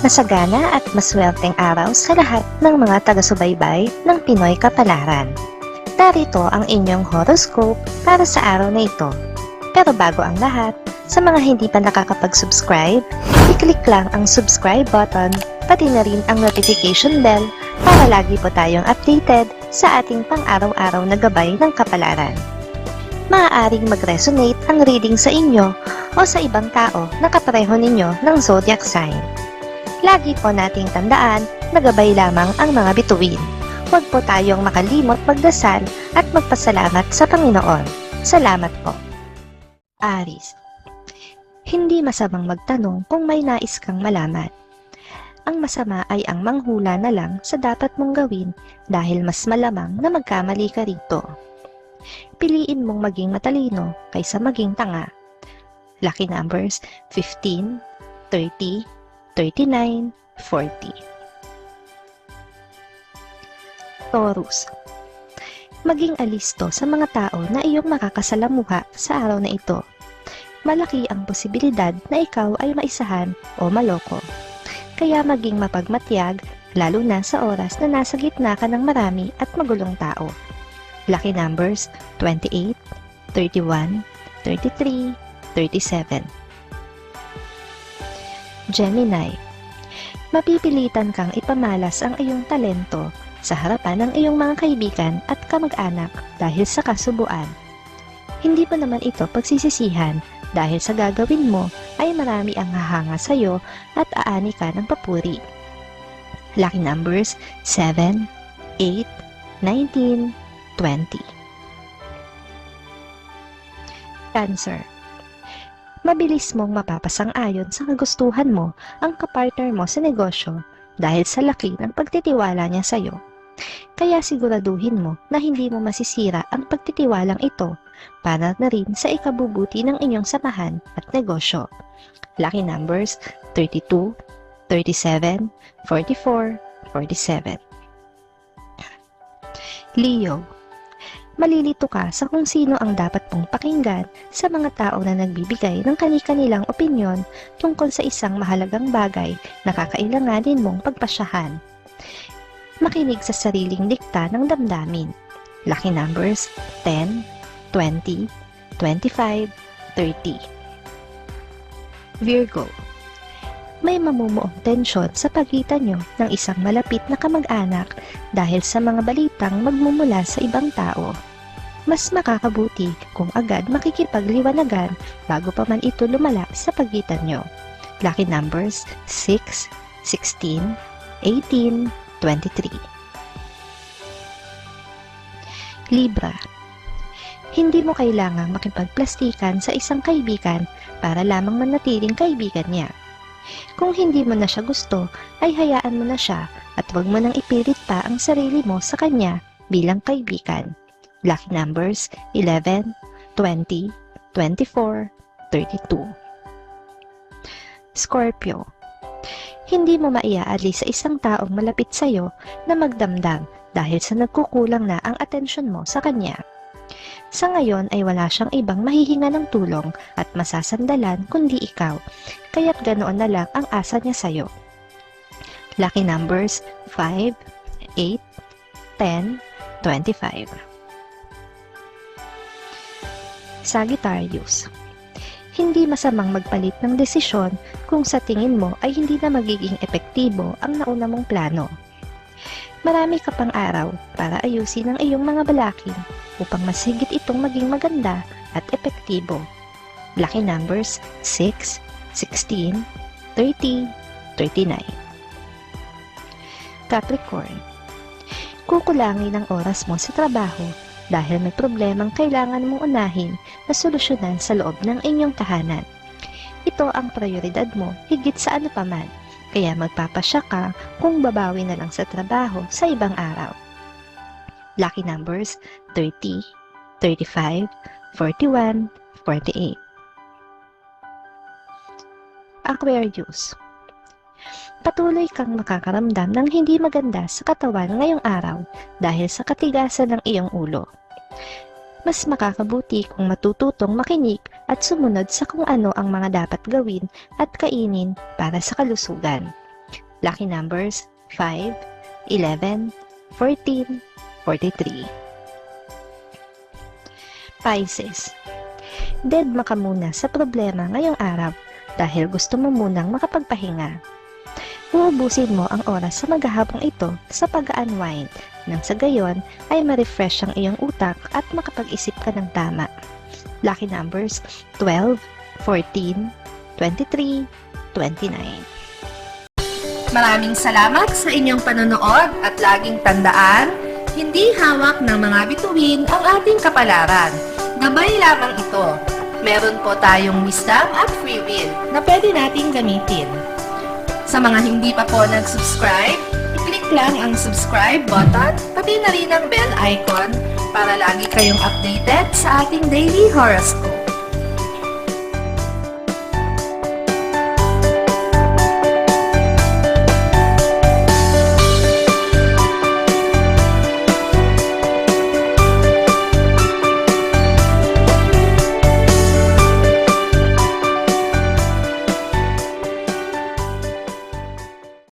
Masagana at maswerteng araw sa lahat ng mga taga-subaybay ng Pinoy Kapalaran. Narito ang inyong horoscope para sa araw na ito. Pero bago ang lahat, sa mga hindi pa nakakapag-subscribe, i-click lang ang subscribe button, pati na rin ang notification bell para lagi po tayong updated sa ating pang-araw-araw na gabay ng kapalaran. Maaaring mag-resonate ang reading sa inyo o sa ibang tao na kapareho ninyo ng zodiac sign. Lagi po nating tandaan na gabay lamang ang mga bituin. Huwag po tayong makalimot magdasal at magpasalamat sa Panginoon. Salamat po. Aries. Hindi masamang magtanong kung may nais kang malaman. Ang masama ay ang manghula na lang sa dapat mong gawin dahil mas malamang na magkamali ka rito. Piliin mong maging matalino kaysa maging tanga. Lucky numbers 15, 30, 39, 40. Taurus. Maging alisto sa mga tao na iyong makakasalamuha sa araw na ito. Malaki ang posibilidad na ikaw ay maisahan o maloko. Kaya maging mapagmatyag, lalo na sa oras na nasa gitna ka ng marami at magulong tao. Lucky numbers 28, 31, 33, 37. Gemini. Mapipilitan kang ipamalas ang iyong talento sa harapan ng iyong mga kaibigan at kamag-anak dahil sa kasubuan. Hindi pa naman ito pagsisisihan dahil sa gagawin mo ay marami ang hahanga sa iyo at aani ka ng papuri. Lucky numbers 7, 8, 19, 20. Cancer. Mabilis mong mapapasang-ayon sa kagustuhan mo ang kapartner mo sa negosyo dahil sa laki ng pagtitiwala niya sa iyo. Kaya siguraduhin mo na hindi mo masisira ang pagtitiwalang ito para na rin sa ikabubuti ng inyong samahan at negosyo. Lucky numbers 32, 37, 44, 47. Leo. Malilito ka sa kung sino ang dapat mong pakinggan sa mga tao na nagbibigay ng kani-kanilang opinyon tungkol sa isang mahalagang bagay na kakailanganin mong pagpasyahan. Makinig sa sariling dikta ng damdamin. Lucky numbers 10, 20, 25, 30. Virgo. May mamumuong tensyon sa pagitan nyo ng isang malapit na kamag-anak dahil sa mga balitang magmumula sa ibang tao. Mas makakabuti kung agad makikipagliwanagan bago pa man ito lumala sa pagitan nyo. Lucky numbers 6, 16, 18, 23. Libra. Hindi mo kailangang makipagplastikan sa isang kaibigan para lamang manatiling kaibigan niya. Kung hindi mo na siya gusto, ay hayaan mo na siya at huwag mo nang ipilit pa ang sarili mo sa kanya bilang kaibigan. Lucky numbers 11, 20, 24, 32. Scorpio. Hindi mo maiaalis sa isang taong malapit sa iyo na magdamdam dahil sa nagkukulang na ang atensyon mo sa kanya. Sa ngayon ay wala siyang ibang mahihinga ng tulong at masasandalan kundi ikaw, kaya't ganoon na lang ang asa niya sa iyo. Lucky numbers 5, 8, 10, 25. Sagittarius. Hindi masamang magpalit ng desisyon kung sa tingin mo ay hindi na magiging epektibo ang nauna mong plano. Marami ka pang araw para ayusin ang iyong mga balakid upang mas higit itong maging maganda at epektibo. Lucky numbers 6, 16, 30, 39. Capricorn. Kukulangin ang oras mo sa trabaho dahil may problemang kailangan mong unahin na solusyonan sa loob ng inyong tahanan. Ito ang prioridad mo higit sa ano paman, kaya magpapasya ka kung babawi na lang sa trabaho sa ibang araw. Lucky numbers 30, 35, 41, 48. Aquarius. Patuloy kang makakaramdam ng hindi maganda sa katawan ngayong araw dahil sa katigasan ng iyong ulo. Mas makakabuti kung matututong makinig at sumunod sa kung ano ang mga dapat gawin at kainin para sa kalusugan. Lucky numbers 5, 11, 14, 43. Pisces. Deadma ka muna sa problema ngayong araw dahil gusto mo munang makapagpahinga. Uubusin mo ang oras sa maghahapong ito sa pag-unwind nang sa gayon ay ma-refresh ang iyong utak at makapag-isip ka ng tama. Lucky numbers 12, 14, 23, 29. Maraming salamat sa inyong panonood at laging tandaan, hindi hawak ng mga bituin ang ating kapalaran. Gabay lamang ito. Meron po tayong wisdom at free will na pwede nating gamitin. Sa mga hindi pa po nag-subscribe, i-click lang ang subscribe button, pati na rin ang bell icon para lagi kayong updated sa ating daily horoscope.